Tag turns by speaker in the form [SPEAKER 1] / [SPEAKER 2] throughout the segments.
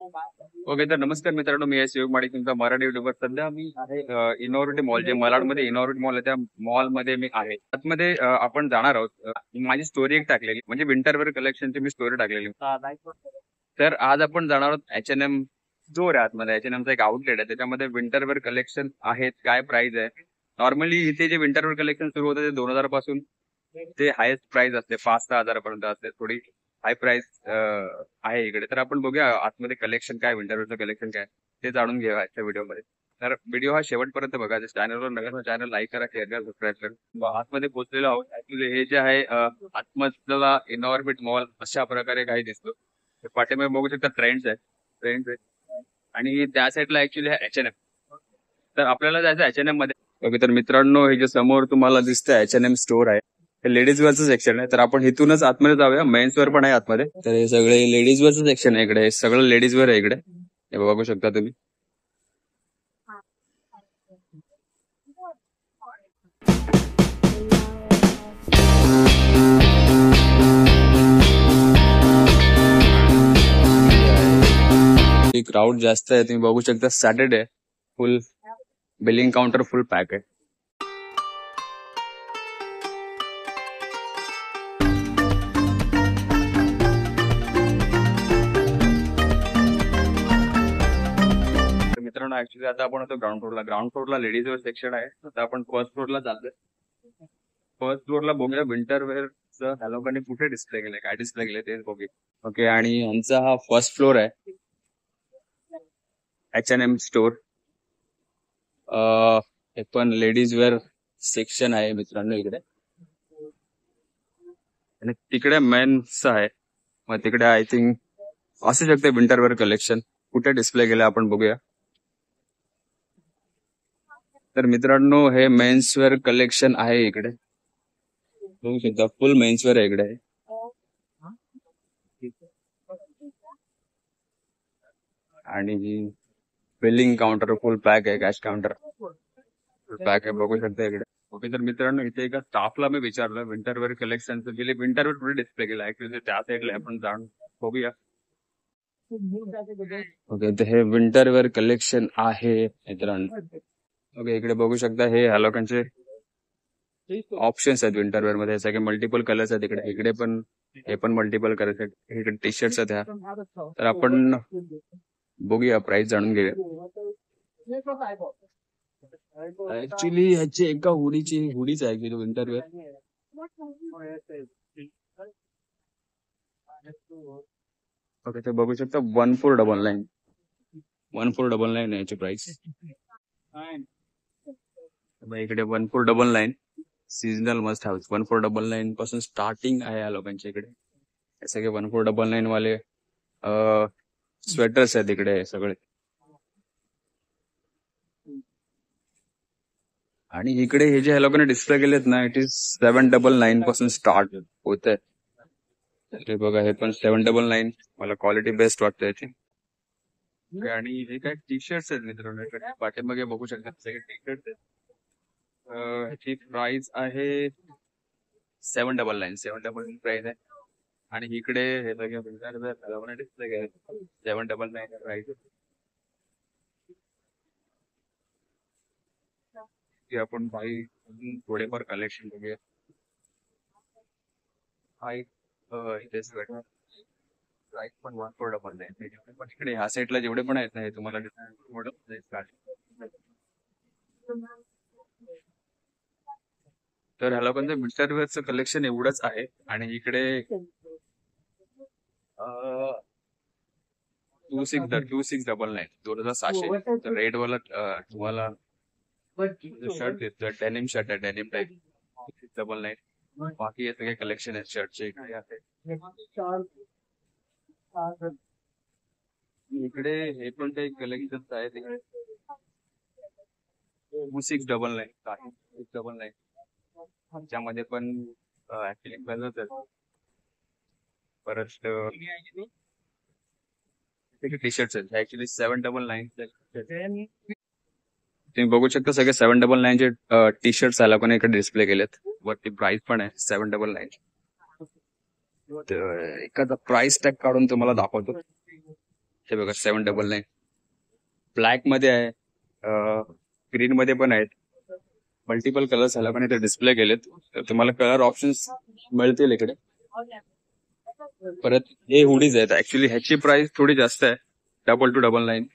[SPEAKER 1] Okay, तर नमस्कार मित्रांनो, मी शिव माडिक, तुमचा मराठी युट्यूबर. सध्या मी आहे इनोव्हेटिव्ह मॉल, जे malaडमध्ये इनोव्हेटिव्ह मॉल आहे, त्या मॉलमध्ये मी आहे. आतमध्ये आपण जाणार आहोत. माझी स्टोरी एक टाकलेली, म्हणजे विंटर वेअर कलेक्शनची मी स्टोरी टाकलेली. तर आज आपण जाणार आहोत H&M स्टोर आहे आतमध्ये. H&Mचा एक आउटलेट आहे, त्याच्यामध्ये विंटर वेअर कलेक्शन आहेत. काय प्राइस आहे? नॉर्मली इथे जे विंटर वेअर कलेक्शन सुरू होतं ते 2000 पासून ते हायेस्ट प्राइस असते, 5-6 हजारापर्यंत असते. थोडी हाय प्राइस आहे इकडे. तर आपण बघूया आतमध्ये कलेक्शन काय, विंटरवेअरचं कलेक्शन काय ते जाणून घेऊया आजच्या व्हिडिओमध्ये. तर व्हिडिओ हा शेवटपर्यंत बघा. चॅनलवर नगर चॅनल लाईक करा, शेअर करा, सबस्क्राईब करा. आतमध्ये पोहोचलेलो आहोत. ऍक्च्युली हे जे आहे आतमधला इनॉर्बिट मॉल अशा प्रकारे काही दिसतो. पाठीमागे बघू शकता ट्रेंड्स आहे आणि त्या साईडला ऍक्च्युली H&M. तर आपल्याला जायचं H&M मध्ये. ओके, तर मित्रांनो, हे जे समोर तुम्हाला दिसतंय H&M स्टोर आहे, हे लेडीज वेअरचं सेक्शन आहे. तर आपण इथूनच आतमध्ये जाऊया. मेन्स वेअर पण आहे आतमध्ये. तर हे सगळे लेडीज वेअरचं सेक्शन आहे इकडे. हे सगळं लेडीज वेअर आहे इकडे. हे बघू शकता तुम्ही. क्राऊड जास्त आहे, तुम्ही बघू शकता. सॅटर्डे फुल बिलिंग काउंटर फुल पॅक आहे. तर मित्रांनो, ऍक्च्युली आता आपण होतो ग्राउंड फ्लोअरला लेडीज वेअर सेक्शन आहे. आता आपण फर्स्ट फ्लोअरला चाललोय. फर्स्ट फ्लोअरला बघूया विंटर वेअरचं ह्या लोकांनी कुठे डिस्प्ले केलंय, काय डिस्प्ले केलंय तेच बघूया. ओके, आणि आमचा हा फर्स्ट फ्लोअर आहे H&M स्टोर. हे पण लेडीज वेअर सेक्शन आहे मित्रांनो इकडे. आणि तिकडे मेन्स आहे. मग तिकडे आय थिंक असू शकते विंटर वेअर कलेक्शन. कुठे डिस्प्ले केलं आपण बघूया. तर मित्रांनो, हे मेन्स वेअर कलेक्शन आहे इकडे. बघू शकता फुल मेन्स वेअर आहे इकडे. आणि बिलिंग काउंटर फुल पॅक आहे, कॅश काउंटर फुल पॅक आहे, बघू शकता इकडे. ओके, तर मित्रांनो, इथे एका स्टाफला मी विचारलं विंटर वेअर कलेक्शनचं गेले विंटर वेअर कुठे डिस्प्ले केलं. ऍक्च्युली त्या साईडला आपण जाऊन बघूया. ओके, तर हे विंटर वेअर कलेक्शन आहे मित्रांनो. ओके, इकडे बघू शकता हे ह्या लोकांचे ऑप्शन्स आहेत विंटर वेअर मध्ये. सगळे मल्टिपल कलर्स आहेत इकडे. इकडे पण हे पण मल्टिपल कलर्स आहेत. इकडे टी शर्ट्स आहेत ह्या. तर आपण बघूया, प्राइस जाणून घेऊया. ऍक्च्युली ह्याची एका हुडीच आहे ऍक्च्युली विंटर वेअर. ओके, ते बघू शकता 1499 1499 आहे याची प्राइस. इकडे 1499 सीजनल मस्ट हाऊस 1499 पासून स्टार्टिंग आहे या लोकांच्या इकडे. हे सगळे 1499 वाले स्वेटर्स आहेत इकडे सगळे. आणि इकडे हे जे ह्या लोकांनी डिस्प्ले केलेत ना, इट इज 799 पासून स्टार्ट होत आहे. ते बघा, हे पण 799. मला क्वालिटी बेस्ट वाटते याची. आणि हे काय टी शर्ट्स आहेत मित्रांनो. पाठीमागे बघू शकता सगळे टी शर्ट्स आहेत. ह्याची प्राइस आहे 799 प्राइस आहे. आणि इकडे हे सगळे डिस्प्ले केले 799 प्राइस. आपण काही थोडेफार कलेक्शन बघूया. हा एक इथे स्वेटर प्राइस पण 1499. पण इकडे ह्या साईडला जेवढे पण आहेत ना, हे तुम्हाला तर ह्याला पण विंटर वेअरचं कलेक्शन एवढंच आहे. आणि इकडे 2699 2600 रेड वाला तुम्हाला शर्ट देतोय. डेनिम शर्ट आहे, डेनिम टाईप 699. बाकी हे सगळे कलेक्शन आहेत शर्टचे इकडे आहे. इकडे हे पण काही कलेक्शन आहेत इकडे. 2699 699. त्यामध्ये पण ऍक्च्युली कलर्स आहेत. परत टी शर्ट्स आहेत ऍक्च्युली 799. तुम्ही बघू शकता सगळे 799 चे टी शर्ट्स आला पण इकडे डिस्प्ले केलेत. वरती प्राइस पण आहे 799. एखादा प्राइस टॅग काढून तुम्हाला दाखवतो. हे बघा 799. ब्लॅक मध्ये आहे, ग्रीन मध्ये पण आहेत, मल्टिपल कलर्स ह्याला पण इथे डिस्प्ले केलेत, तर तुम्हाला कलर ऑप्शन्स मिळतील इकडे. परत हे हुडीज आहेत, ऍक्च्युली ह्याची प्राइस थोडी जास्त आहे, 2299.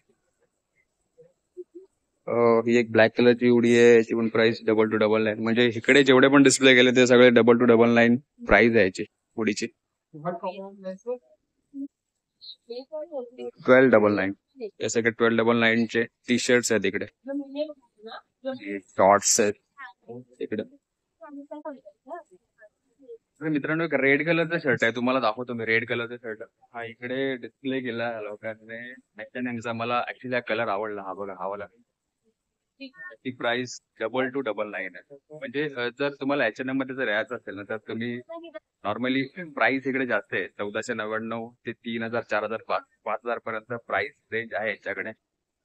[SPEAKER 1] ही एक ब्लॅक कलरची हुडी आहे, याची पण प्राइस 2299. म्हणजे इकडे जेवढे पण डिस्प्ले केले ते सगळे 2299 प्राइस आहे याची हुडीची. 1299. हे सगळे 1299 चे टी शर्ट्स आहेत इकडे, शॉर्ट्स आहेत इकडे. मित्रांनो एक रेड कलरचा शर्ट आहे, तुम्हाला दाखवतो मी. रेड कलरचा शर्ट हा इकडे डिस्प्ले केला लोकांनी, ह्याचा मला ऍक्च्युली हा कलर आवडला. हा बघा, हा वाला. ती प्राइस 2299 आहे. म्हणजे जर तुम्हाला H&M मध्ये जर यायचं असेल ना, तर तुम्ही नॉर्मली प्राइस इकडे जास्त आहे, 1499 ते 3000, 4000, 5000 पर्यंत प्राइस रेंज आहे याच्याकडे.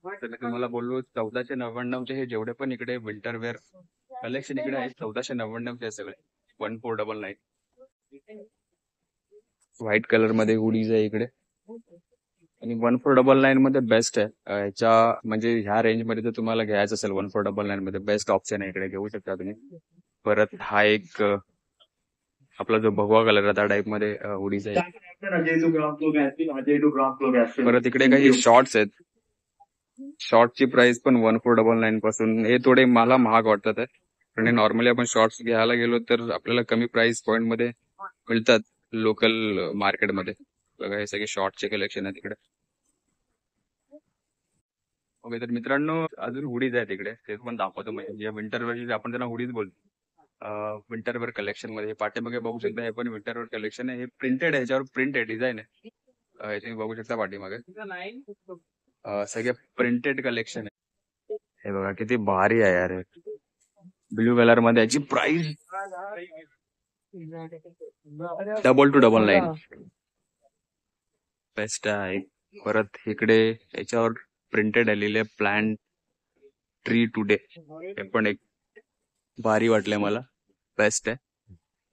[SPEAKER 1] तर मी तुम्हाला बोललो 1499 चे हे जेवढे पण इकडे विंटर वेअर कलेक्शन इकडे आहे, 1499 चे सगळे 1499. व्हाईट कलर मध्ये हुडीज आहे इकडे, आणि 1499 मध्ये बेस्ट आहे. ह्याच्या म्हणजे ह्या रेंज मध्ये जर तुम्हाला घ्यायचं असेल 1499 मध्ये बेस्ट ऑप्शन आहे इकडे, घेऊ शकता तुम्ही. परत हा एक आपला जो भगवा कलर आहे त्या टाइप मध्ये हुडीज आहे. परत इकडे काही शॉर्ट्स आहेत, शॉर्टची प्राइस पण 1499 पासून. हे थोडे मला महाग वाटतात आहे, पण नॉर्मली आपण शॉर्ट्स घ्यायला गेलो तर आपल्याला कमी प्राइस पॉइंट मध्ये मिळतात लोकल मार्केटमध्ये. बघा हे सगळे शॉर्टचे कलेक्शन आहे तिकडे. ओके, तर मित्रांनो अजून हुडीज आहेत तिकडे, ते पण दाखवतो. म्हणजे विंटर वेअर आपण त्यांना हुडीज बोलतो, विंटर वेअर कलेक्शन मध्ये. पाठीमागे बघू शकता, हे पण विंटर वेअर कलेक्शन आहे. हे प्रिंटेड आहे, ह्याच्यावर प्रिंट आहे, डिझाईन आहे. हे तुम्ही बघू शकता पाठीमागे सगळे प्रिंटेड कलेक्शन आहे. हे बघा किती भारी आहे यार, ब्ल्यू कलर मध्ये. याची प्राइस 2299. बेस्ट आहे. परत इकडे याच्यावर प्रिंटेड आलेले प्लॅन ट्री टुडे, हे पण एक भारी वाटलंय मला, बेस्ट आहे.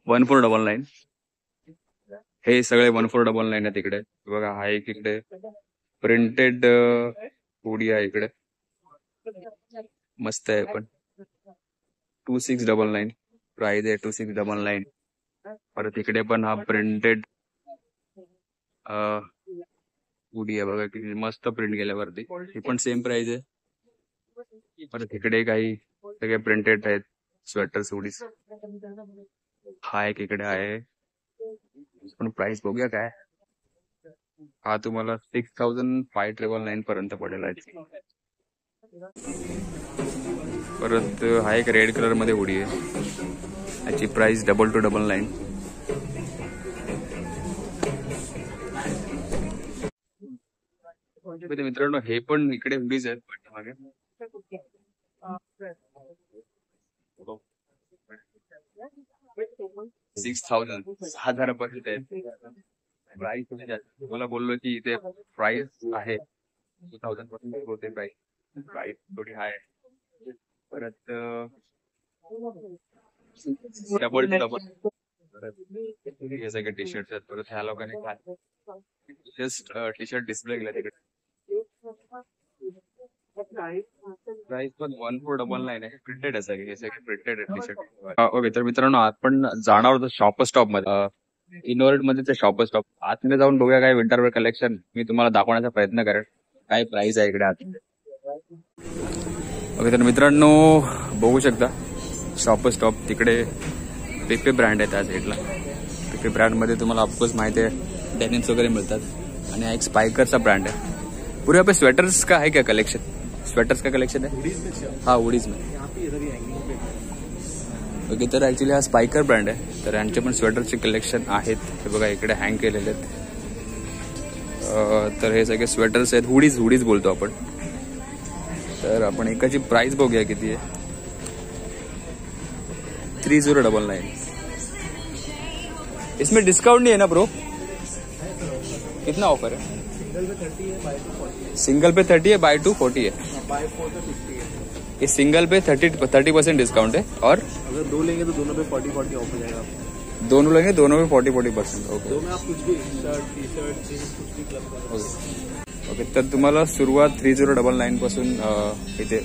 [SPEAKER 1] 1499. हे सगळे 1499 आहे तिकडे. बघा हा एक इकडे प्रिंटेड हुडी आहे इकडे, मस्त आहे पण. 2699 प्राइस आहे, 2699. परत इकडे पण हा प्रिंटेड हुडी आहे, बघा किती मस्त प्रिंट केल्यावरती. ही पण सेम प्राइस आहे. परत इकडे काही सगळे प्रिंटेड आहेत स्वेटर्स, हुडीज. हा एक इकडे आहे, पण प्राइस बघूया काय. हा तुम्हाला 6599 पर्यंत पडेल आहे. परत हा एक रेड कलर मध्ये हुडी आहे, याची प्राइस 2299. मित्रांनो हे पण इकडे हुडीज आहेत पाठीमागे. 6000 पर्यंत आहेत. प्राइस तुम्हाला बोललो की इथे प्राइस आहे 2000 पर्यंत होते प्राइस. प्राइस थोडी हाय. परत डबल हे सगळे टी शर्ट आहेत. परत ह्या लोकांनी जस्ट टी शर्ट डिस्प्ले केला तिकडे. प्राइस पण 1499 आहे. प्रिंटेड आहे सगळे, हे सगळे प्रिंटेड टी शर्ट. ओके, तर मित्रांनो आपण जाणार होतो शॉपर स्टॉप मध्ये, इनोव्हेट मध्ये ते शॉपर स्टॉप. आतमध्ये जाऊन बघूया काय विंटर वेअर कलेक्शन मी तुम्हाला दाखवण्याचा प्रयत्न करेन, काय प्राइस आहे इकडे आत. ओके, तर मित्रांनो बघू शकता शॉपर स्टॉप. तिकडे पेपे ब्रँड आहे त्या साईडला. पेपे ब्रँड मध्ये तुम्हाला ऑफकोर्स माहिती आहे डेनिम्स वगैरे मिळतात, आणि हा एक स्पाइकरचा ब्रँड आहे. पूरे पे स्वेटर्स का है क्या कलेक्शन? स्वेटर्स का कलेक्शन है? हाँ, उड़ीज में. ओके, तर ऍक्च्युली हा स्पाइकर ब्रँड आहे, तर यांचे पण स्वेटरचे कलेक्शन आहेत. हे बघा इकडे हँग केलेले आहेत. तर हे सगळे स्वेटर्स आहेत, हुडीज बोलतो आपण. तर आपण एकाची प्राइस बघूया किती आहे. 3099. इसमें डिस्काउंट नहीं है ना ब्रो? कितना ऑफर है? सिंगल पे 30 है, बाय 2 40 है. इस सिंगल पे 30% डिस्काउंट है, और
[SPEAKER 2] अगर दो लेंगे तो दोनों पे 40% ऑफ हो जाएगा.
[SPEAKER 1] दोनों लेंगे दोनों में 40% ओके.
[SPEAKER 2] दो में आप कुछ भी शर्ट, टी शर्ट, जींस कुछ भी क्लब कर.
[SPEAKER 1] ओके, तर तुम्हाला सुरुवात 3099 पासून इथे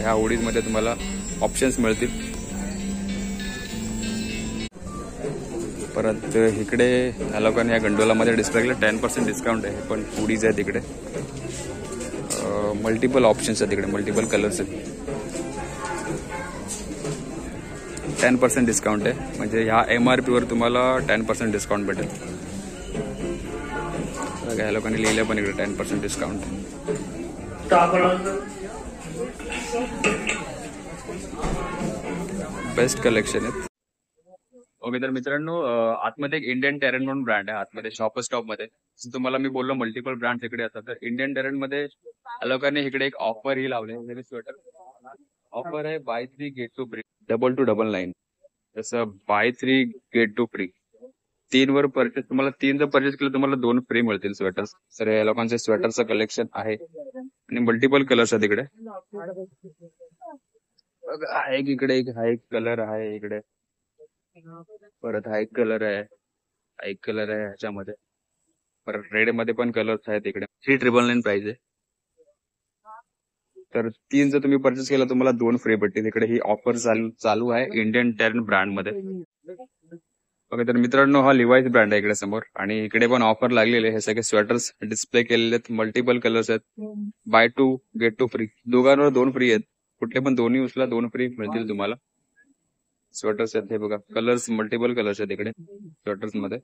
[SPEAKER 1] ह्या हुडीजमध्ये तुम्हाला ऑप्शन्स मिळतील. परत इकडे ह्या लोकांनी या गंडोलामध्ये डिस्प्ले केलं 10% डिस्काउंट आहे. पण हुडीज आहेत इकडे, मल्टिपल ऑप्शन्स आहेत इकडे, मल्टिपल कलर्स आहेत. 10% डिस्काउंट आहे, म्हणजे ह्या MRP वर तुम्हाला 10% डिस्काउंट भेटेल. ह्या लोकांनी लिहिलं पण इकडे 10% डिस्काउंट. बेस्ट कलेक्शन आहेत. ओके, तर मित्रांनो आतमध्ये एक इंडियन टेरन म्हणून ब्रँड आहे आतमध्ये शॉपर स्टॉप मध्ये. तुम्हाला मी बोललो मल्टिपल ब्रँड इकडे असतात, तर इंडियन टेरन मध्ये या लोकांनी इकडे एक ऑफर ही लावले. स्वेटर ऑफर आहे बाय 3 गेट टू फ्री 2299. जसं बाय 3 गेट टू फ्री 3 वर परचेस, तुम्हाला 3 जर परचेस केलं तुम्हाला 2 फ्री मिळतील स्वेटर्स. तर या लोकांचे स्वेटरचं कलेक्शन आहे आणि मल्टिपल कलर्स आहेत इकडे. हा एक इकडे हा एक कलर आहे इकडे, परत हा एक कलर आहे, हा एक कलर आहे ह्याच्यामध्ये. परत रेड मध्ये पण कलर्स आहेत इकडे. 3999 प्राइस आहे. तर 3 जर तुम्ही परचेस केला तुम्हाला 2 फ्री भेटतील. इकडे ही ऑफर चालू आहे इंडियन टेरन ब्रँड मध्ये. ओके, तर मित्रांनो हा लिवाईस ब्रँड आहे इकडे समोर, आणि इकडे पण ऑफर लागलेले. हे सगळे स्वेटर्स डिस्प्ले केलेले आहेत, मल्टिपल कलर्स आहेत. बाय 2 गेट 2 फ्री, दोघांवर 2 फ्री आहेत. कुठले पण दोन्ही उचला 2 फ्री मिळतील तुम्हाला. स्वेटर्स आहेत हे बघा, कलर्स मल्टिपल कलर्स आहेत इकडे स्वेटर्स मध्ये.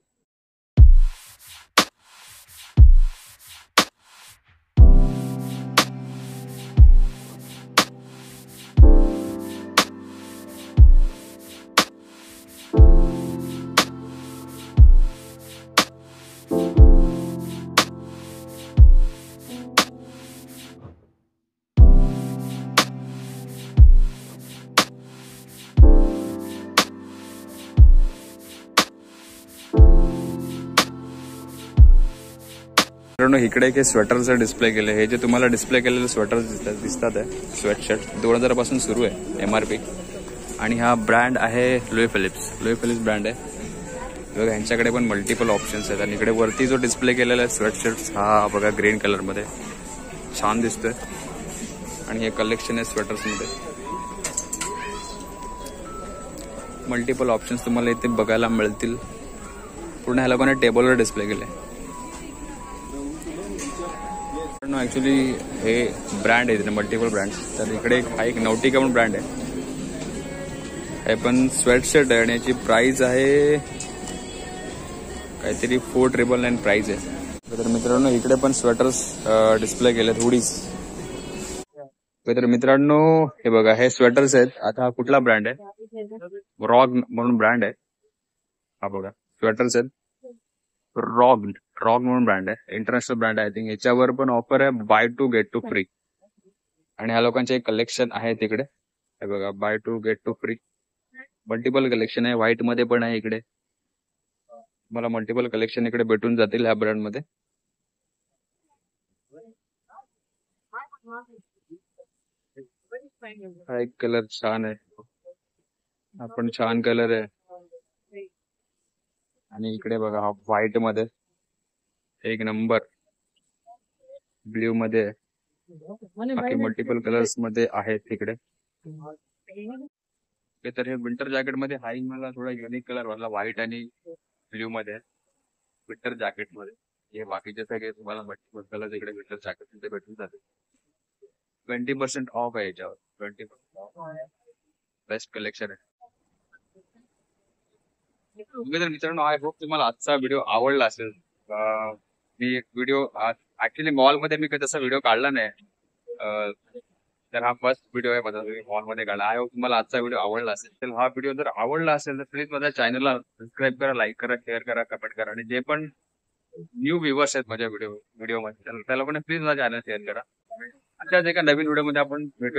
[SPEAKER 1] मित्रांनो इकडे एक स्वेटरचं डिस्प्ले केलं. हे जे तुम्हाला डिस्प्ले केलेले स्वेटर दिसतात आहे, स्वेटशर्ट 2000 पासून सुरू आहे MRP. आणि हा ब्रँड आहे Louis Philippe. Louis Philippe brand आहे बघा. यांच्याकडे पण मल्टिपल ऑप्शन्स आहेत. आणि इकडे वरती जो डिस्प्ले केलेला आहे स्वेटशर्ट हा बघा ग्रीन कलर मध्ये छान दिसतोय. आणि हे कलेक्शन आहे स्वेटर्स मध्ये. मल्टिपल ऑप्शन्स तुम्हाला इथे बघायला मिळतील. पूर्ण ह्या लोकांनी टेबलवर डिस्प्ले केले. ऍक्च्युली हे ब्रँड आहे मल्टिपल ब्रँड. तर इकडे हा एक नौटिका म्हणून ब्रँड आहे. हे पण स्वेटशर्ट आहे आणि याची प्राइस आहे काहीतरी 4999 प्राइस आहे. तर मित्रांनो इकडे पण स्वेटर्स डिस्प्ले केलेत, हुडीज. तर मित्रांनो हे बघा हे स्वेटर्स आहेत. आता हा कुठला ब्रँड आहे? रॉग म्हणून ब्रँड आहे. हा बघा स्वेटर्स आहेत, रॉग म्हणून ब्रँड आहे, इंटरनॅशनल ब्रँड आहे. आय थिंक याच्यावर पण ऑफर आहे बाय 2 गेट 2 फ्री. आणि ह्या लोकांचे एक कलेक्शन आहे तिकडे हे बघा, buy 2 get 2 free. Multiple collection आहे, व्हाईट मध्ये पण आहे इकडे. मला मल्टिपल कलेक्शन इकडे भेटून जातील ह्या ब्रँड मध्ये. हा एक कलर छान आहे, हा पण छान कलर आहे. आणि इकडे बघा हा व्हाईट मध्ये एक नंबर, ब्ल्यू मध्ये, बाकी मल्टिपल कलर्स मध्ये आहेत तिकडे. तर हे विंटर जॅकेट मध्ये हाई मला थोडा युनिक कलर वाटला, व्हाईट आणि ब्ल्यू मध्ये विंटर जॅकेट मध्ये. हे बाकीचे सगळे तुम्हाला मल्टिपल कलर इकडे विंटर जॅकेट मध्ये भेटून जाते. 20% ऑफ आहे याच्यावर, 20% ऑफ. बेस्ट कलेक्शन आहे. तर मित्रांनो आय होप तुम्हाला आजचा व्हिडिओ आवडला असेल. मी एक व्हिडिओ ऍक्च्युली मॉलमध्ये मी कधी तसा व्हिडिओ काढला नाही. तर हा फर्स्ट व्हिडिओ आहे माझा मॉलमध्ये काढला. आय होप तुम्हाला आजचा व्हिडिओ आवडला असेल. तर हा व्हिडिओ जर आवडला असेल तर प्लीज माझ्या चॅनलला सबस्क्राईब करा, लाईक करा, शेअर करा, कमेंट करा. आणि जे पण न्यू व्ह्युअर्स आहेत माझ्या व्हिडिओमध्ये त्या लोकांना प्लीज माझ्या चॅनल शेअर करा. अशाच एका नवीन व्हिडिओमध्ये आपण भेटूया.